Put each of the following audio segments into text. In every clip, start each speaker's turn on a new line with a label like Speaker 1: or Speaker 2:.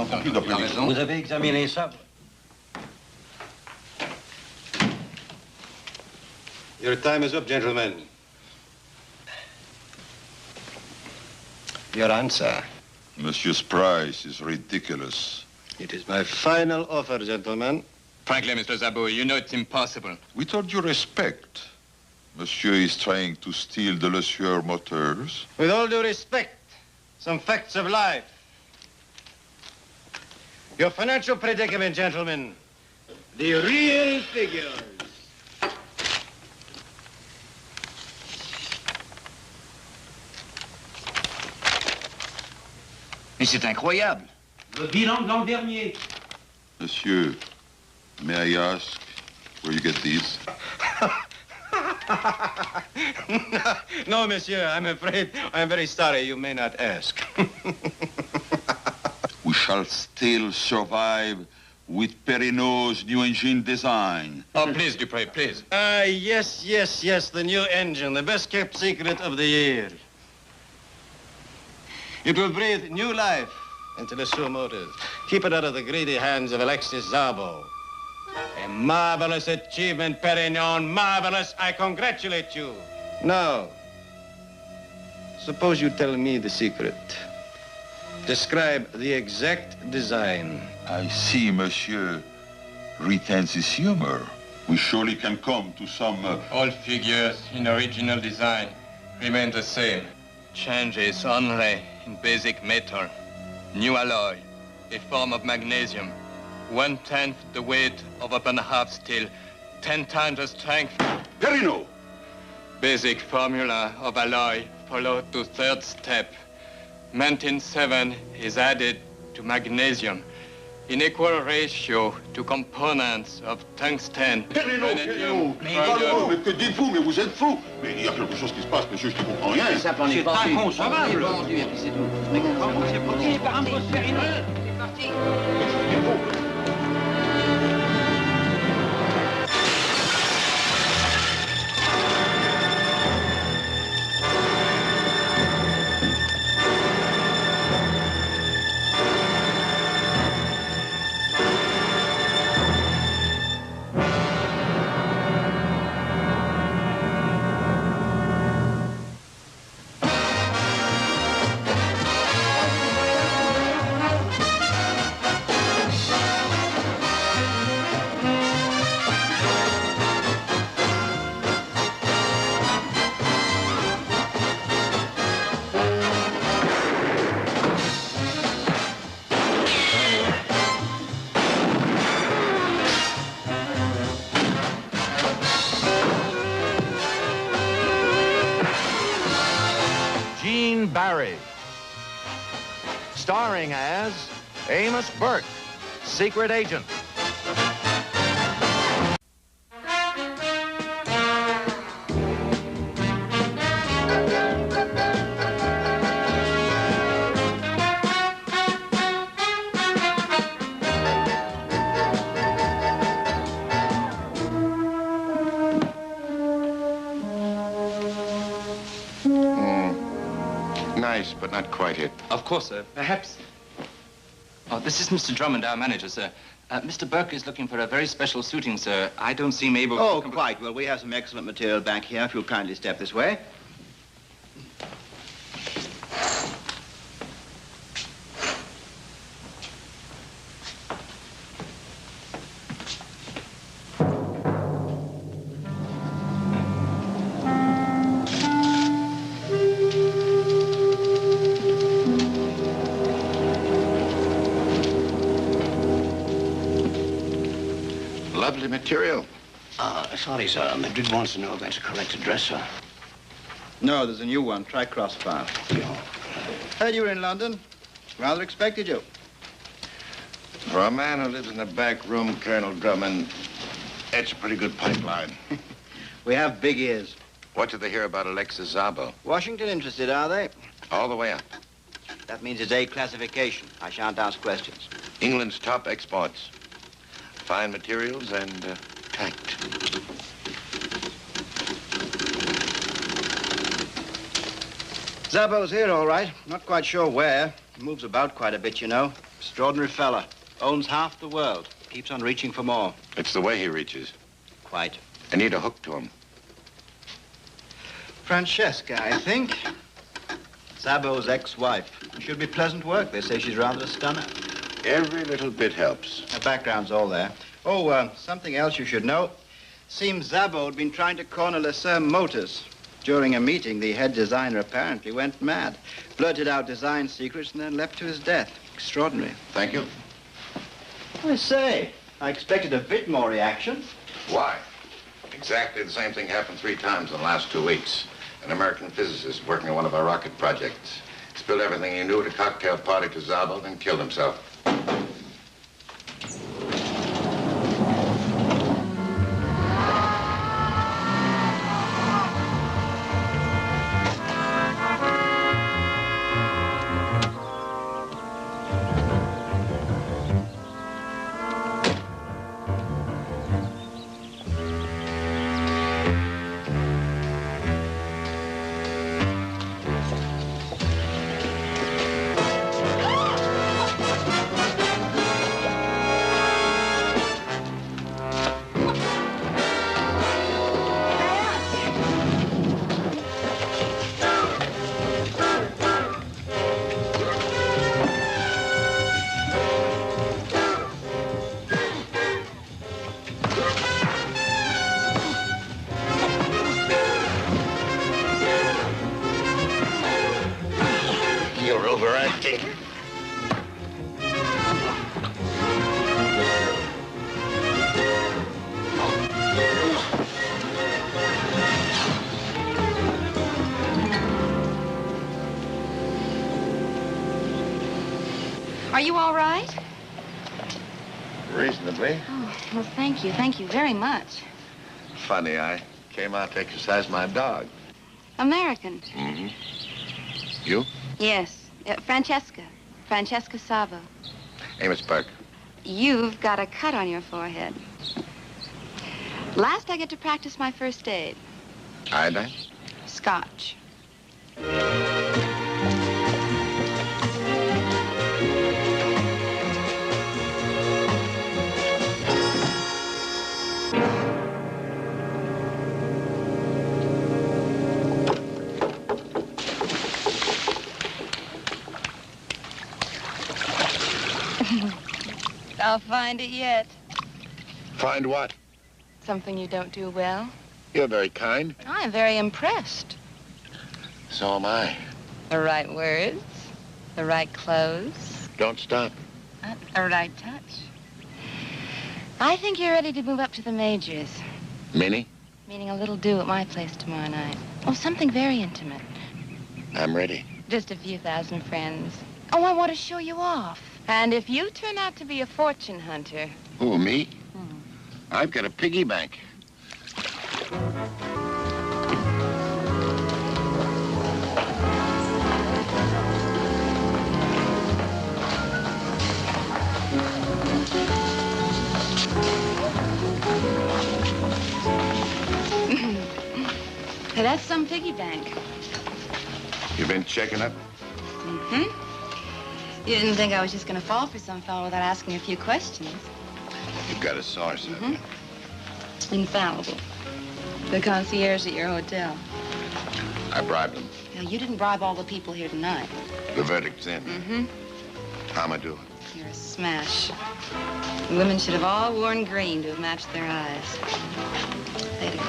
Speaker 1: plus d'après-midi.
Speaker 2: Vous avez examiné ça?
Speaker 3: Your time is up, gentlemen. Your answer.
Speaker 1: Monsieur's price is ridiculous.
Speaker 3: It is my final offer, gentlemen.
Speaker 4: Frankly, Mr. Zabot, you know it's impossible.
Speaker 1: With all due respect, Monsieur is trying to steal the Le Sueur motors.
Speaker 3: With all due respect, some facts of life. Your financial predicament, gentlemen. The real figures.
Speaker 2: Mais c'est incroyable. Le bilan de l'an dernier.
Speaker 1: Monsieur, may I ask where you get these?
Speaker 3: No, monsieur, I'm afraid. I'm very sorry. You may not ask.
Speaker 1: We shall still survive with Perrinot's new engine design.
Speaker 4: Oh, please, Dupré, please.
Speaker 3: Yes, the new engine, the best-kept secret of the year. It will breathe new life into the Sueur motors. Keep it out of the greedy hands of Alexis Szabo. A marvelous achievement, Perignon, marvelous. I congratulate you. Now, suppose you tell me the secret. Describe the exact design.
Speaker 1: I see Monsieur retains his humor. We surely can come to some...
Speaker 4: All figures in original design remain the same. Changes only in basic metal. New alloy, a form of magnesium. 1/10 the weight of open half steel, 10 times the strength.
Speaker 1: Perrinot!
Speaker 4: Basic formula of alloy followed to third step. Mantin 7 is added to magnesium in equal ratio to components of tungsten.
Speaker 1: Perrinot! Mais que dites-vous? Mais vous êtes fou! Mais il y a quelque chose qui se passe, monsieur, je ne comprends rien.
Speaker 2: C'est inconcevable. Vendu, et puis c'est tout. Mais comment c'est possible? Par un poste Perrinot. C'est parti.
Speaker 5: Starring as Amos Burke, secret agent.
Speaker 3: Nice, but not quite it.
Speaker 6: Of course, sir. Perhaps. Oh, this is Mr. Drummond, our manager, sir. Mr. Burke is looking for a very special suiting, sir. I don't seem able to...
Speaker 2: Oh, quite. Well, we have some excellent material back here, if you'll kindly step this way.
Speaker 3: Lovely material.
Speaker 2: Sorry, sir. Madrid wants to know if that's a correct address, sir. No, there's a new one. Try Crossfire. Heard you were in London. Rather expected you.
Speaker 3: For a man who lives in a back room, Colonel Drummond, it's a pretty good pipeline.
Speaker 2: We have big ears.
Speaker 3: What did they hear about Alexis Szabo?
Speaker 2: Washington interested, are they?
Speaker 3: All the way up.
Speaker 2: That means it's A classification. I shan't ask questions.
Speaker 3: England's top exports. Fine materials and tact.
Speaker 2: Szabo's here, all right. Not quite sure where. He moves about quite a bit, you know. Extraordinary fella. Owns half the world. Keeps on reaching for more.
Speaker 5: It's the way he reaches.
Speaker 2: Quite.
Speaker 5: I need a hook to him.
Speaker 2: Francesca, I think. Szabo's ex-wife. Should be pleasant work. They say she's rather a stunner.
Speaker 5: Every little bit helps.
Speaker 2: Her background's all there. Oh, something else you should know. Seems Szabo had been trying to corner Lesser Motors. During a meeting, the head designer apparently went mad. Blurted out design secrets and then left to his death. Extraordinary.
Speaker 5: Thank you.
Speaker 2: I say, I expected a bit more reaction.
Speaker 5: Why? Exactly the same thing happened 3 times in the last 2 weeks. An American physicist working on one of our rocket projects spilled everything he knew at a cocktail party to Szabo, then killed himself.
Speaker 7: Are you all right?
Speaker 5: Reasonably.
Speaker 7: Oh, well, thank you. Thank you very much.
Speaker 5: Funny, I came out to exercise my dog.
Speaker 7: American?
Speaker 5: Mm-hmm. You?
Speaker 7: Yes. Francesca. Francesca Szabo.
Speaker 5: Amos Burke.
Speaker 7: You've got a cut on your forehead. Last I get to practice my first aid.
Speaker 5: Iodine?
Speaker 7: Scotch. I'll find it yet.
Speaker 5: Find what?
Speaker 7: Something you don't do well.
Speaker 5: You're very kind.
Speaker 7: I'm very impressed.
Speaker 5: So am I.
Speaker 7: The right words, the right clothes,
Speaker 5: Don't stop.
Speaker 7: the right touch. I think you're ready to move up to the majors.
Speaker 5: Minnie?
Speaker 7: Meaning a little do at my place tomorrow night. Oh, something very intimate.
Speaker 5: I'm ready.
Speaker 7: Just a few thousand friends. Oh, I want to show you off. And if you turn out to be a fortune hunter...
Speaker 5: Who, me? I've got a piggy bank.
Speaker 7: Hey, that's some piggy bank.
Speaker 5: You been checking up?
Speaker 7: Mm-hmm. You didn't think I was just going to fall for some fellow without asking a few questions.
Speaker 5: You've got a source, haven't you?
Speaker 7: Infallible. The concierge at your hotel.
Speaker 5: I bribed them.
Speaker 7: Now, you didn't bribe all the people here tonight.
Speaker 5: The verdict's in.
Speaker 7: Mm-hmm.
Speaker 5: How am I doing?
Speaker 7: You're a smash. The women should have all worn green to have matched their eyes. Later.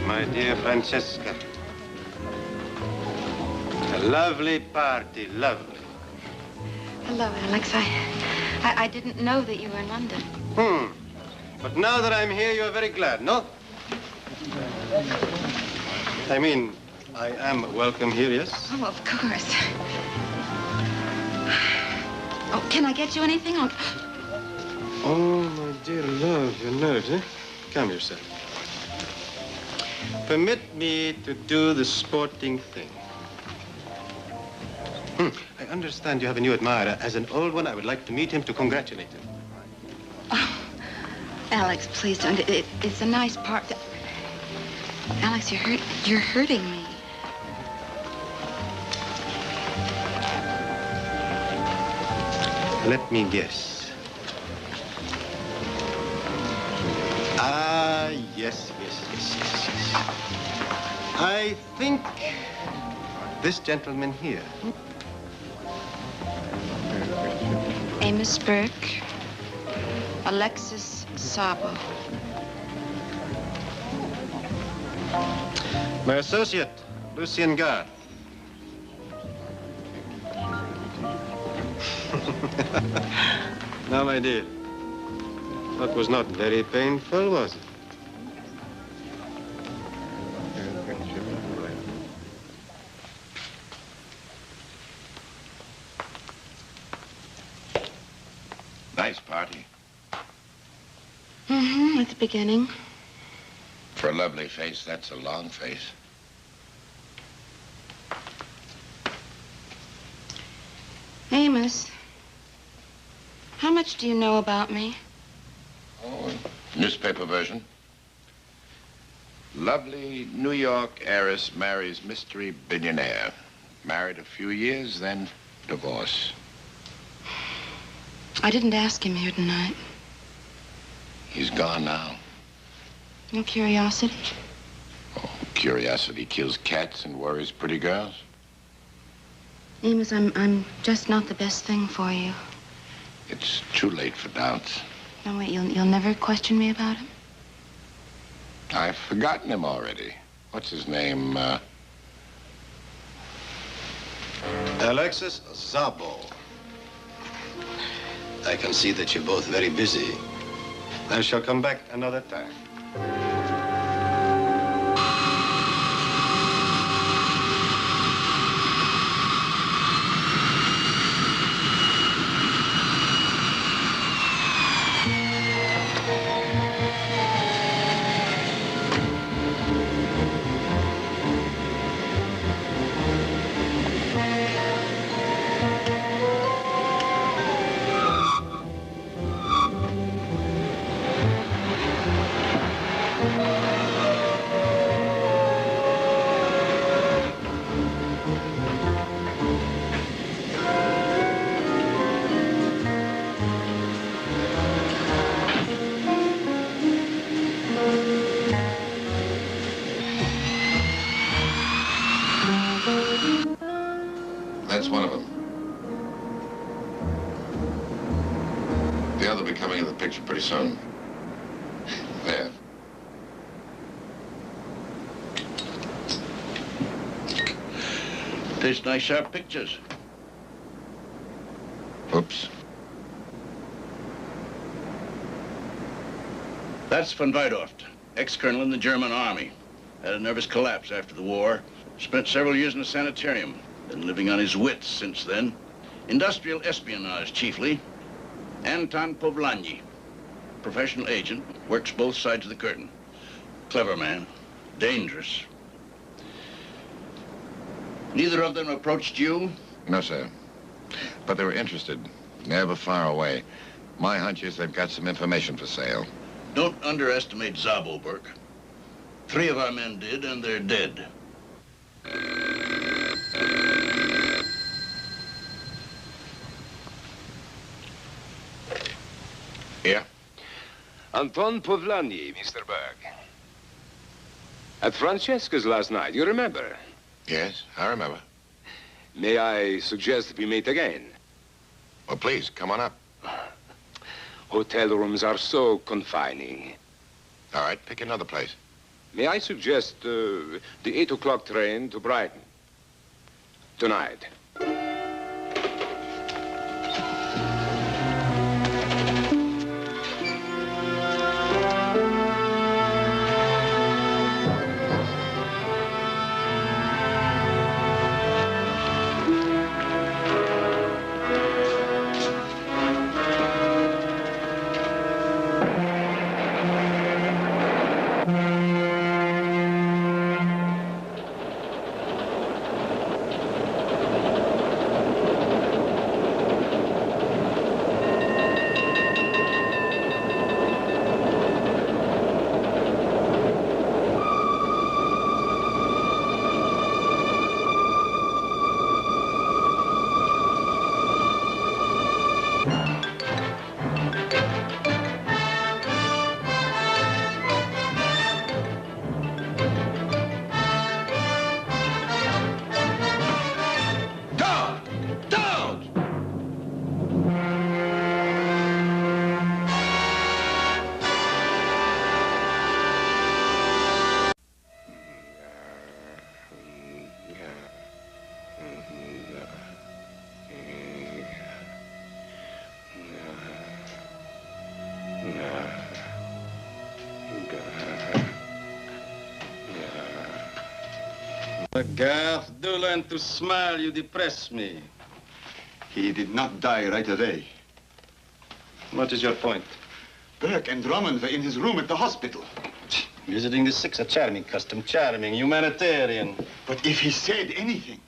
Speaker 3: My dear Francesca. A lovely party, lovely.
Speaker 7: Hello, Alex. I didn't know that you were in London.
Speaker 3: But now that I'm here, you're very glad, no? I mean, I am welcome here, yes?
Speaker 7: Oh, of course. Oh, can I get you anything?
Speaker 3: Oh, my dear love, your nerves, eh? Calm yourself. Permit me to do the sporting thing. I understand you have a new admirer. As an old one, I would like to meet him to congratulate him.
Speaker 7: Oh, Alex, please don't. It's a nice part. Alex, you're hurting me.
Speaker 3: Let me guess. Ah, yes. I think this gentleman here.
Speaker 7: Amos Burke, Alexis Sabo.
Speaker 3: My associate, Lucien Garth. Now, my dear, that was not very painful, was it?
Speaker 5: Nice party.
Speaker 7: At the beginning.
Speaker 5: For a lovely face, that's a long face.
Speaker 7: Amos, how much do you know about me?
Speaker 5: Oh, newspaper version. Lovely New York heiress marries mystery billionaire. Married a few years, then divorce.
Speaker 7: I didn't ask him here tonight.
Speaker 5: He's gone now.
Speaker 7: No curiosity?
Speaker 5: Oh, curiosity kills cats and worries pretty girls.
Speaker 7: Amos, I'm just not the best thing for you.
Speaker 5: It's too late for doubts.
Speaker 7: No, wait, you'll never question me about him?
Speaker 5: I've forgotten him already. What's his name?
Speaker 3: Alexis Sabo. I can see that you're both very busy. I shall come back another time.
Speaker 5: That's one of them. The other will be coming in the picture pretty soon. There.
Speaker 8: Takes nice sharp pictures.
Speaker 5: Oops.
Speaker 8: That's von Weidorft, ex-colonel in the German army. Had a nervous collapse after the war. Spent several years in a sanitarium. Been living on his wits since then. Industrial espionage, chiefly. Anton Povlani, professional agent, works both sides of the curtain. Clever man, dangerous. Neither of them approached you?
Speaker 5: No, sir. But they were interested. Never far away. My hunch is they've got some information for sale.
Speaker 8: Don't underestimate Szabo, Burke. 3 of our men did, and they're dead.
Speaker 5: Yeah?
Speaker 9: Anton Povlani, Mr. Burke. At Francesca's last night, you remember?
Speaker 5: Yes, I remember.
Speaker 9: May I suggest we meet again?
Speaker 5: Well, please, come on up.
Speaker 9: Hotel rooms are so confining.
Speaker 5: All right, pick another place.
Speaker 9: May I suggest the 8 o'clock train to Brighton? Tonight.
Speaker 3: Garth, do learn to smile. You depress me.
Speaker 10: He did not die right away.
Speaker 3: What is your point?
Speaker 10: Burke and Drummond were in his room at the hospital.
Speaker 3: Visiting the sick, a charming custom, charming, humanitarian.
Speaker 10: But if he said anything...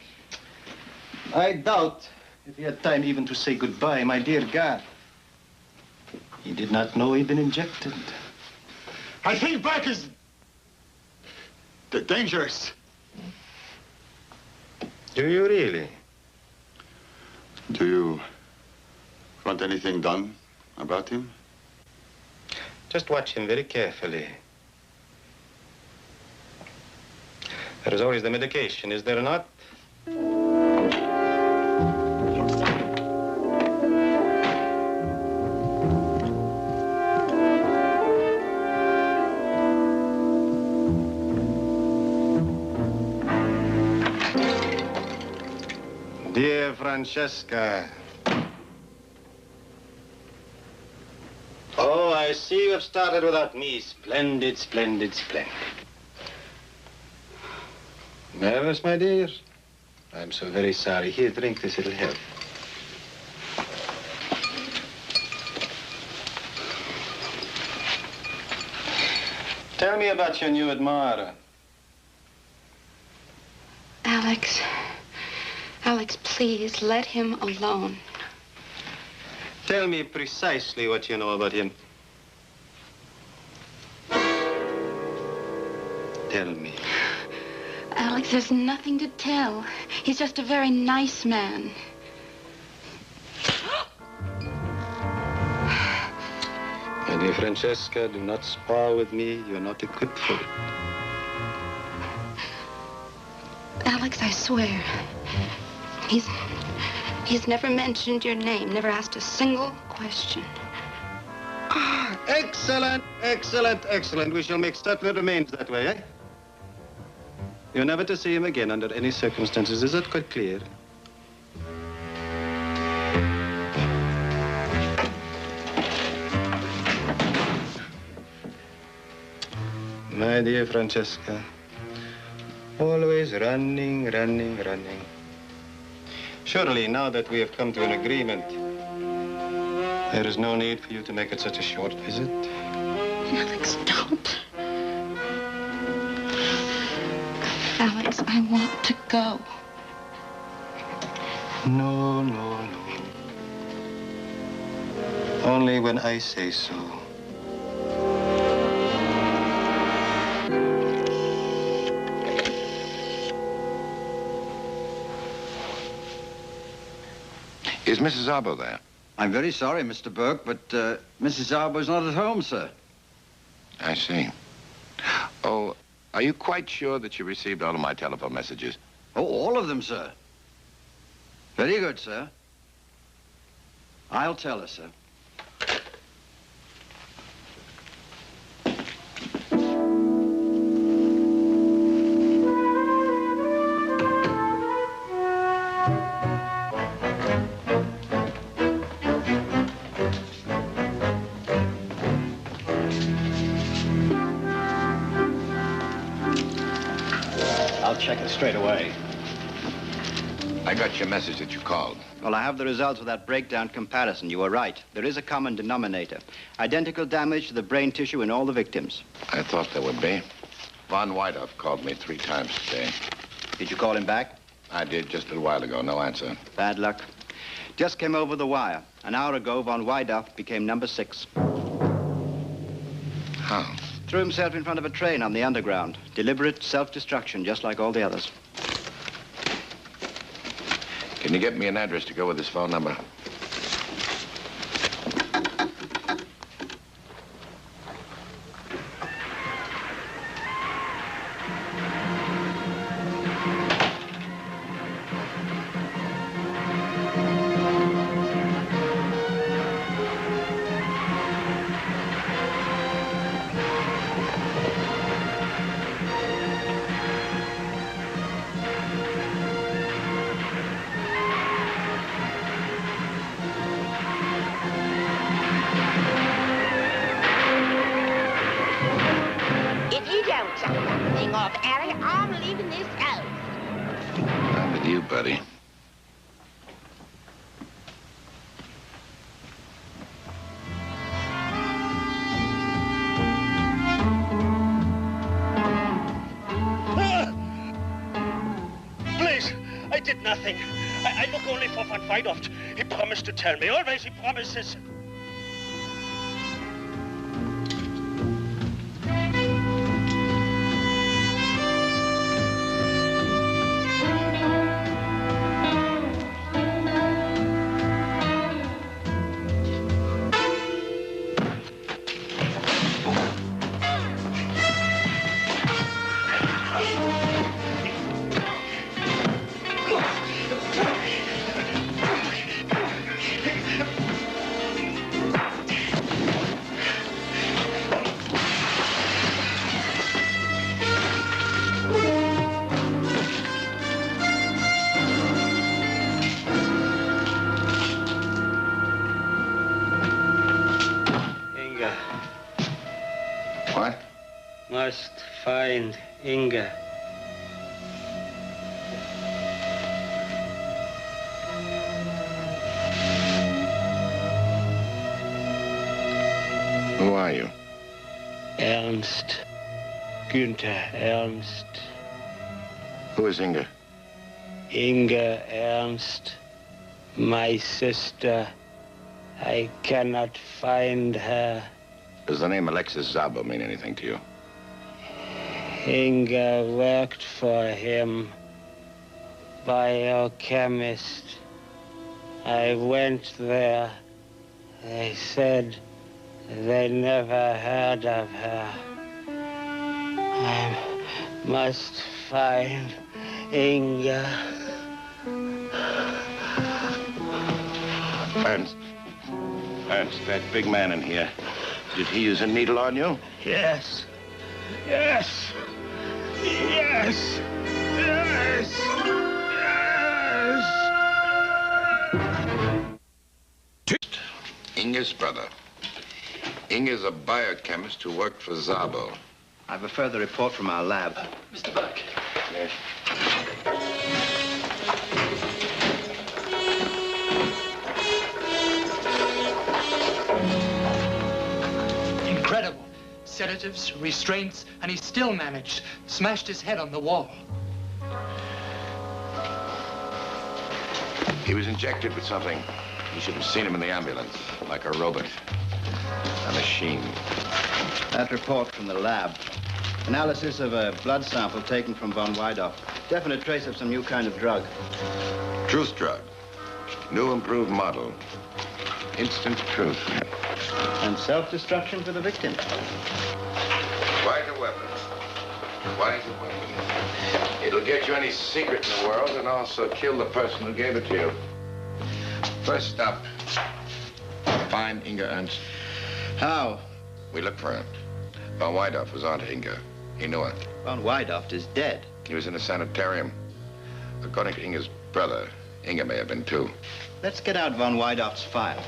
Speaker 3: I doubt if he had time even to say goodbye, my dear God. He did not know he'd been injected.
Speaker 10: I think Burke is... dangerous.
Speaker 3: Do you really?
Speaker 10: Do you want anything done about him?
Speaker 3: Just watch him very carefully. There is always the medication, is there not? Dear Francesca. Oh, I see you have started without me. Splendid, splendid, splendid. Nervous, my dear? I'm so very sorry. Here, drink this. It'll help. Tell me about your new admirer.
Speaker 7: Alex. Alex, please, let him alone.
Speaker 3: Tell me precisely what you know about him. Tell me.
Speaker 7: Alex, there's nothing to tell. He's just a very nice man.
Speaker 3: My dear Francesca, do not spar with me. You're not equipped for it.
Speaker 7: Alex, I swear. He's never mentioned your name, never asked a single question.
Speaker 3: Ah, excellent, excellent, excellent. We shall make certain it remains that way, eh? You're never to see him again under any circumstances. Is that quite clear? My dear Francesca, always running, running, running. Surely, now that we have come to an agreement, there is no need for you to make it such a short visit.
Speaker 7: Alex, don't. Alex, I want to go.
Speaker 3: No, no, no. Only when I say so.
Speaker 5: Is Mrs. Arbo there?
Speaker 2: I'm very sorry, Mr. Burke, but Mrs. Arbo's not at home, sir.
Speaker 5: I see. Oh, are you quite sure that you received all of my telephone messages?
Speaker 2: Oh, all of them, sir. Very good, sir. I'll tell her, sir. I'll check it straight away.
Speaker 5: I got your message that you called.
Speaker 2: Well, I have the results of that breakdown comparison. You were right. There is a common denominator. Identical damage to the brain tissue in all the victims.
Speaker 5: I thought there would be. Von Wydoff called me 3 times today.
Speaker 2: Did you call him back?
Speaker 5: I did just a little while ago. No answer.
Speaker 2: Bad luck. Just came over the wire. An hour ago, Von Wydoff became number 6.
Speaker 5: How?
Speaker 2: Threw himself in front of a train on the underground. Deliberate self-destruction, just like all the others.
Speaker 5: Can you get me an address to go with his phone number? Buddy.
Speaker 11: Please, I did nothing. I look only for Von Wydoff. He promised to tell me. Always he promises.
Speaker 12: Must find Inga.
Speaker 5: Who are you?
Speaker 12: Ernst. Günther Ernst.
Speaker 5: Who is Inga?
Speaker 12: Inga Ernst. My sister. I cannot find her.
Speaker 5: Does the name Alexis Szabo mean anything to you?
Speaker 12: Inga worked for him, biochemist. I went there. They said they never heard of her. I must find Inga.
Speaker 5: Ernst, that big man in here. Did he use a needle on you?
Speaker 12: Yes. Yes. Yes. Yes.
Speaker 5: Yes. Inga's brother. Inga's a biochemist who worked for Szabo.
Speaker 2: I have a further report from our lab.
Speaker 6: Mr. Burke.
Speaker 5: Yes.
Speaker 13: Incredible. Sedatives, restraints, and he still managed. Smashed his head on the wall.
Speaker 5: He was injected with something. You should have seen him in the ambulance, like a robot. A machine.
Speaker 2: That report from the lab. Analysis of a blood sample taken from Von Wydoff. Definite trace of some new kind of drug.
Speaker 5: Truth drug. New improved model. Instant truth.
Speaker 2: And self-destruction for the victim.
Speaker 5: Quite a weapon. Quite a weapon. It'll get you any secret in the world and also kill the person who gave it to you. First stop. Find Inga Ernst.
Speaker 2: How?
Speaker 5: We looked for him. Von Wydoff was on to Inga. He knew her.
Speaker 2: Von Wydoff is dead.
Speaker 5: He was in a sanitarium. According to Inga's brother, Inga may have been too.
Speaker 2: Let's get out Von Wydoff's file.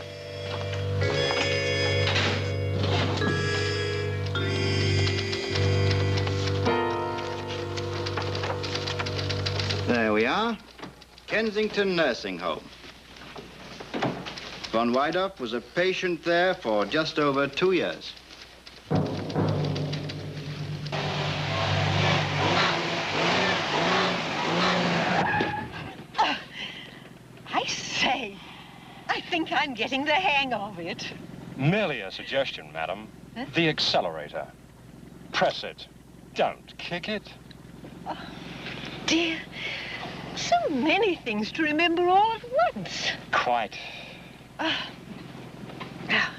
Speaker 2: are. Kensington Nursing Home. Von Wydorf was a patient there for just over 2 years.
Speaker 14: I say, I think I'm getting the hang of it.
Speaker 15: Merely a suggestion, madam.
Speaker 14: Huh?
Speaker 15: The accelerator. Press it. Don't kick it.
Speaker 14: Oh, dear. So many things to remember all at once.
Speaker 15: Quite.
Speaker 14: Now.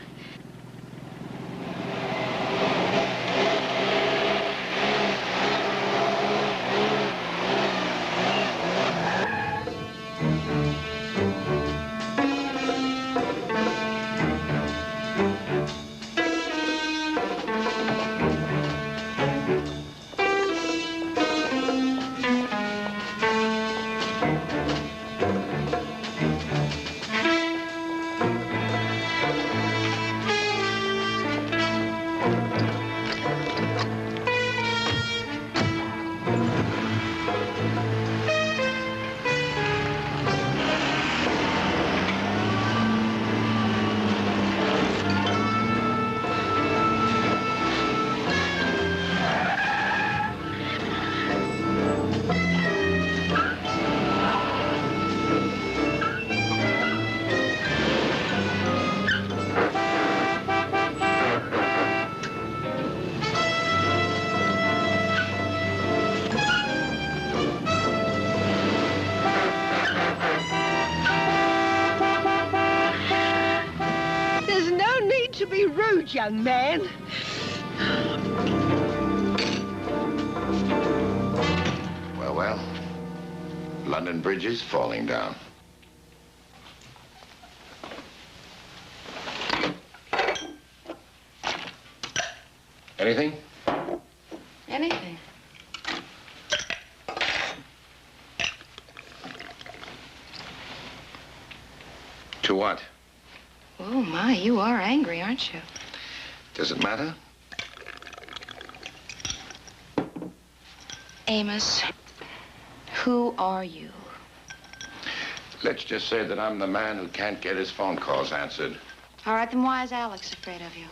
Speaker 14: Young man.
Speaker 5: Well, well. London Bridge is falling down. Anything?
Speaker 7: Anything.
Speaker 5: To what?
Speaker 7: Oh, my, you are angry, aren't you?
Speaker 5: Does it matter?
Speaker 7: Amos, who are you?
Speaker 5: Let's just say that I'm the man who can't get his phone calls answered.
Speaker 7: All right, then why is Alex afraid of you?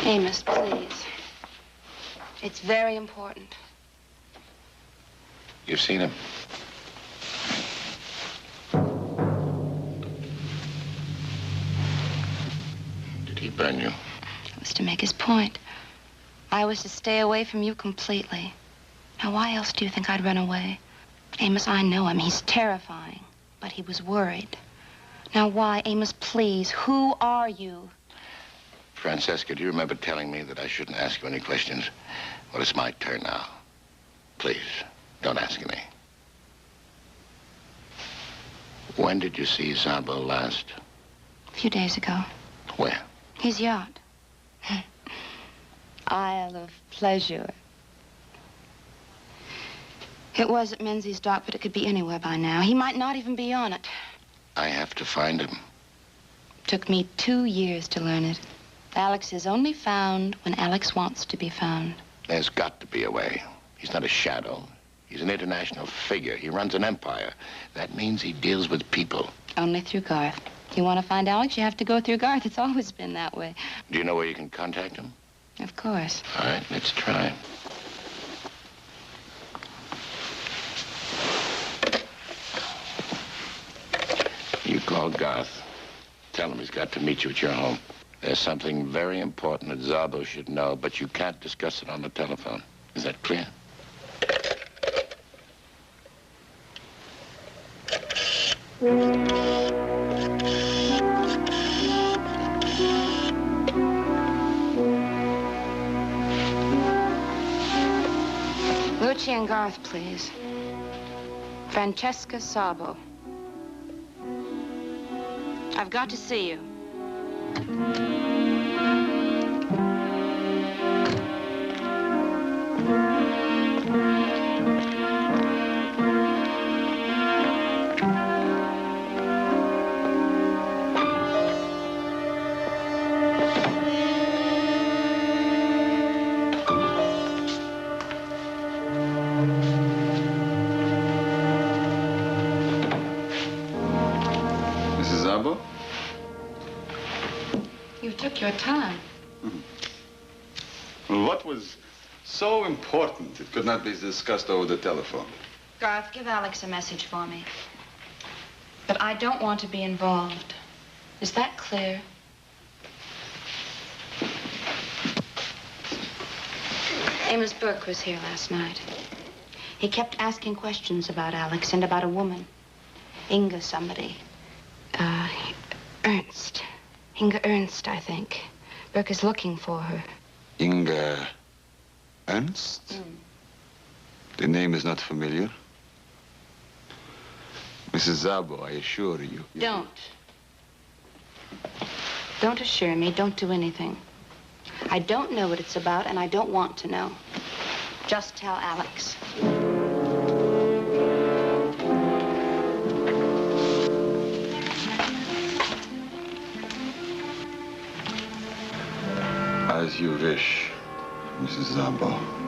Speaker 7: Amos, please. It's very important.
Speaker 5: You've seen him? Did he burn you?
Speaker 7: It was to make his point. I was to stay away from you completely. Now, why else do you think I'd run away? Amos, I know him. He's terrifying. But he was worried. Now, why? Amos, please, who are you?
Speaker 5: Francesca, do you remember telling me that I shouldn't ask you any questions? Well, it's my turn now. Please, don't ask any. When did you see Szabo last?
Speaker 7: A few days ago.
Speaker 5: Where?
Speaker 7: His yacht. Isle of Pleasure. It was at Menzies dock, but it could be anywhere by now. He might not even be on it.
Speaker 5: I have to find him.
Speaker 7: Took me 2 years to learn it. Alex is only found when Alex wants to be found.
Speaker 5: There's got to be a way. He's not a shadow. He's an international figure. He runs an empire. That means he deals with people.
Speaker 7: Only through Garth. You want to find Alex, you have to go through Garth. It's always been that way.
Speaker 5: Do you know where you can contact him?
Speaker 7: Of course.
Speaker 5: All right, let's try. You call Garth. Tell him he's got to meet you at your home. There's something very important that Szabo should know, but you can't discuss it on the telephone. Is that clear?
Speaker 7: Lucy and Garth, please. Francesca Szabo. I've got to see you.
Speaker 10: Mrs. Zabo?
Speaker 7: You took your time.
Speaker 10: Well, what was so important it could not be discussed over the telephone?
Speaker 7: Garth, give Alex a message for me. But I don't want to be involved. Is that clear? Amos Burke was here last night. He kept asking questions about Alex and about a woman. Inga somebody. Ernst. Inga Ernst, I think. Burke is looking for her.
Speaker 10: Inga Ernst? The name is not familiar. Mrs. Zabo, I assure you.
Speaker 7: Don't. Don't assure me. Don't do anything. I don't know what it's about, and I don't want to know. Just tell Alex.
Speaker 10: As you wish, Mrs. Zabo.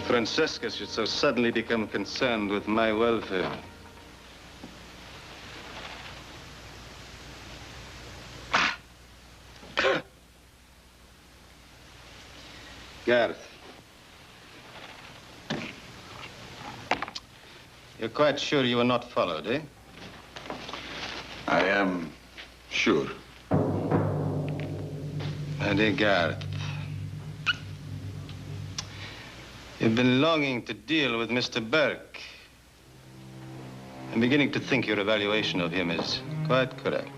Speaker 3: Francesca should so suddenly become concerned with my welfare. Gareth. You're quite sure you were not followed, eh?
Speaker 10: I am sure.
Speaker 3: My dear Gareth, you've been longing to deal with Mr. Burke. I'm beginning to think your evaluation of him is quite correct.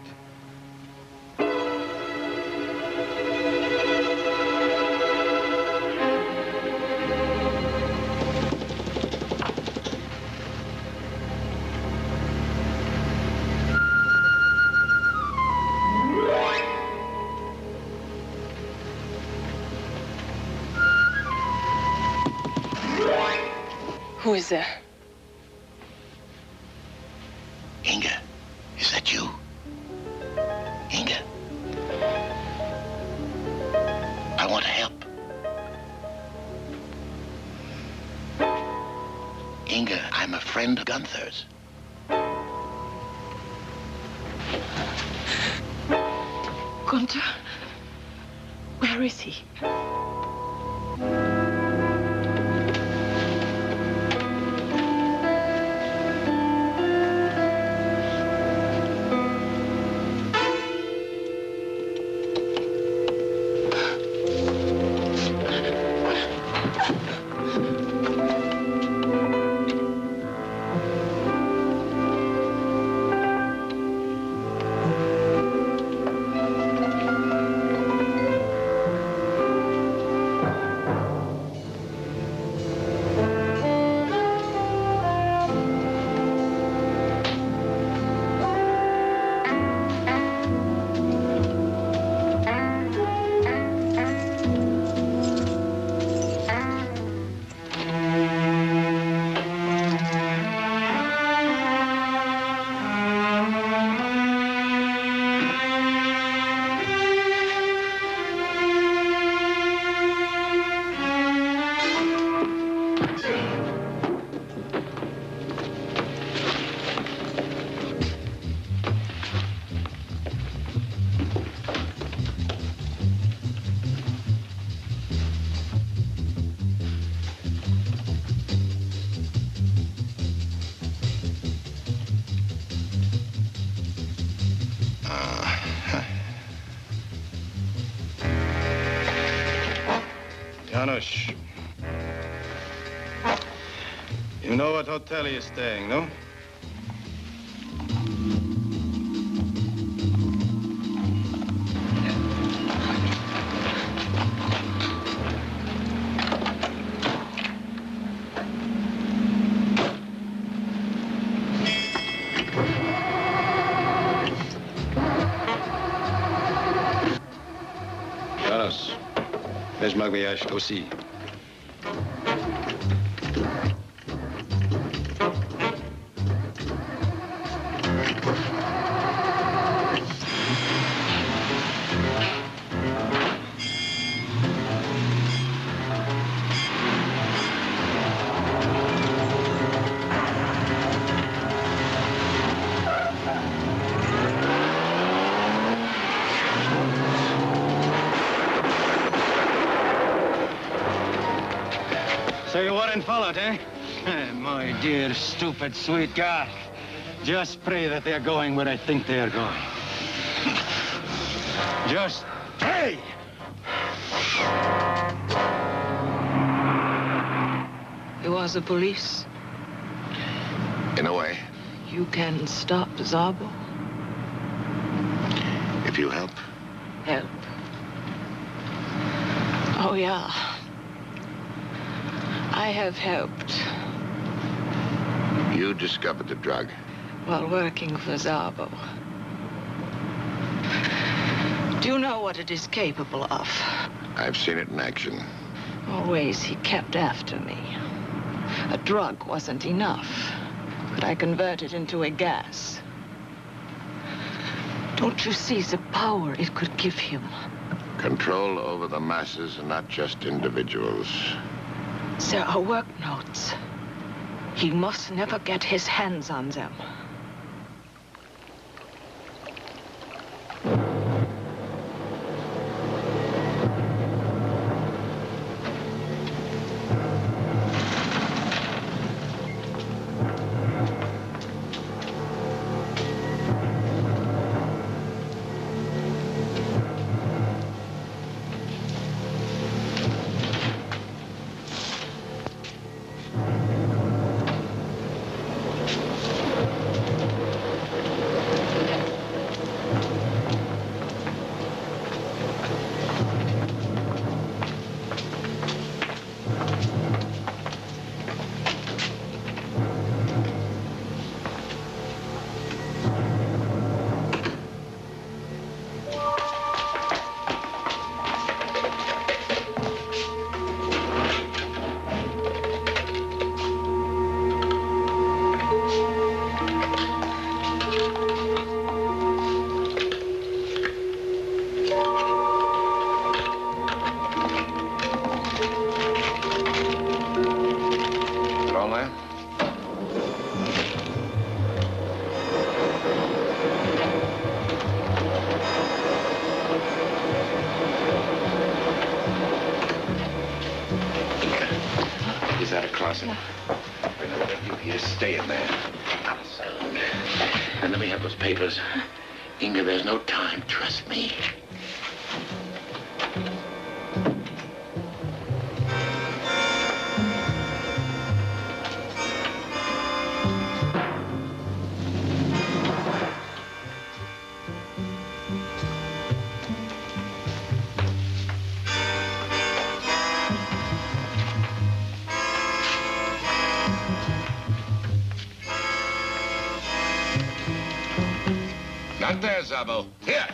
Speaker 14: Who is there?
Speaker 8: Inga, is that you? Inga. I want to help. Inga, I'm a friend of Gunther's.
Speaker 14: Gunther? Where is he?
Speaker 3: Janusz, you know what hotel you're staying, no? Janusz, weź Magmiaś, go see.
Speaker 2: So you weren't followed, eh? My dear, stupid, sweet God. Just pray that they're going where I think they're going. Just pray!
Speaker 14: It was the police.
Speaker 5: In a way,
Speaker 14: You can stop Zabo.
Speaker 5: if you help.
Speaker 14: Help. Oh, yeah. I have helped
Speaker 5: You discovered the drug.
Speaker 14: while working for Zabo. Do you know what it is capable of?
Speaker 5: I've seen it in action.
Speaker 14: Always he kept after me. A drug wasn't enough, but I converted into a gas. Don't you see the power it could give him?
Speaker 5: Control over the masses and not just individuals.
Speaker 14: There are work notes. He must never get his hands on them.
Speaker 5: impossible. We're not let you here. Stay in there. And let me have those papers. Inga, there's no time. Trust me. Not there, Zabo. Here!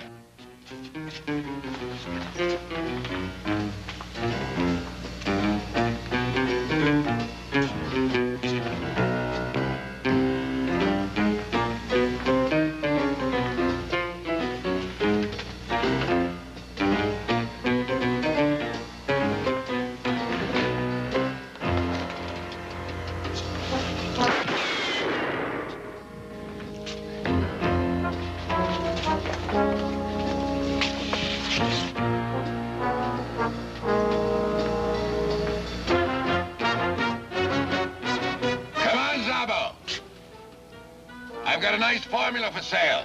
Speaker 5: I've got a nice formula for sale.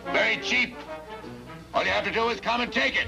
Speaker 5: Very cheap. All you have to do is come and take it.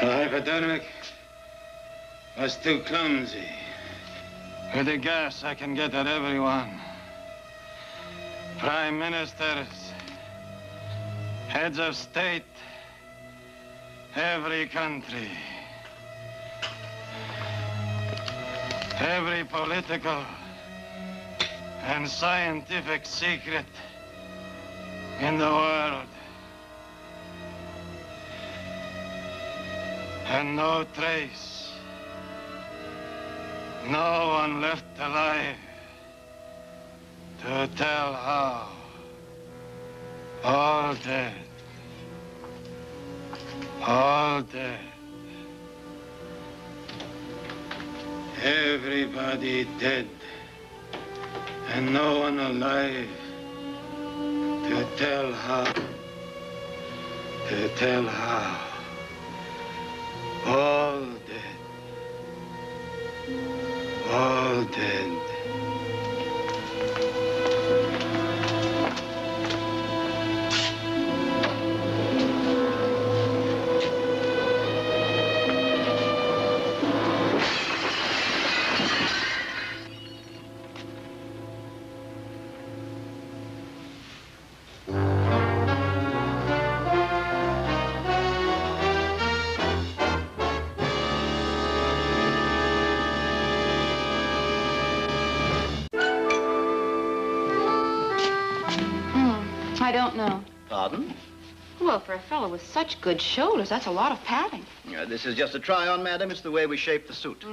Speaker 3: The hypodermic was too clumsy. With the gas, I can get at everyone. Prime ministers, heads of state, every country. Every political and scientific secret in the world. And no trace. No one left alive to tell how. All dead. All dead. Everybody dead. And no one alive to tell how. To tell how. All dead. All dead.
Speaker 7: I don't know.
Speaker 2: Pardon?
Speaker 7: Well, for a fellow with such good shoulders, that's a lot of padding.
Speaker 2: This is just a try-on, madam. It's the way we shape the suit.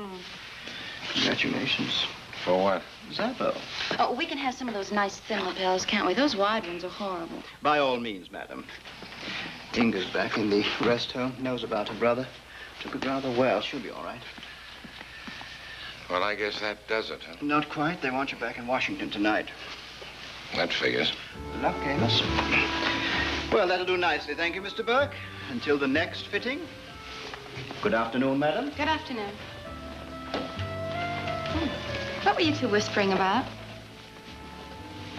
Speaker 2: Congratulations.
Speaker 5: For what?
Speaker 2: Zappo.
Speaker 7: Oh, we can have some of those nice thin lapels, can't we? Those wide ones are horrible.
Speaker 2: By all means, madam. Inga's back in the rest home. Knows about her brother. Took it rather well. She'll be all right.
Speaker 5: Well, I guess that does it, huh?
Speaker 2: Not quite. They want you back in Washington tonight.
Speaker 5: That figures.
Speaker 2: Luck, Amos. Well, that'll do nicely. Thank you, Mr. Burke. Until the next fitting. Good afternoon, madam.
Speaker 7: Good afternoon. What were you two whispering about?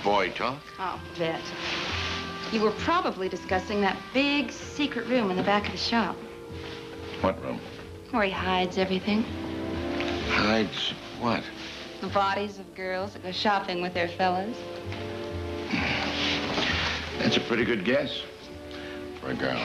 Speaker 5: Boy talk?
Speaker 7: Oh, that. You were probably discussing that big secret room in the back of the shop.
Speaker 5: What room?
Speaker 7: Where he hides everything.
Speaker 5: Hides what?
Speaker 7: The bodies of girls that go shopping with their fellas.
Speaker 5: That's a pretty good guess for a girl.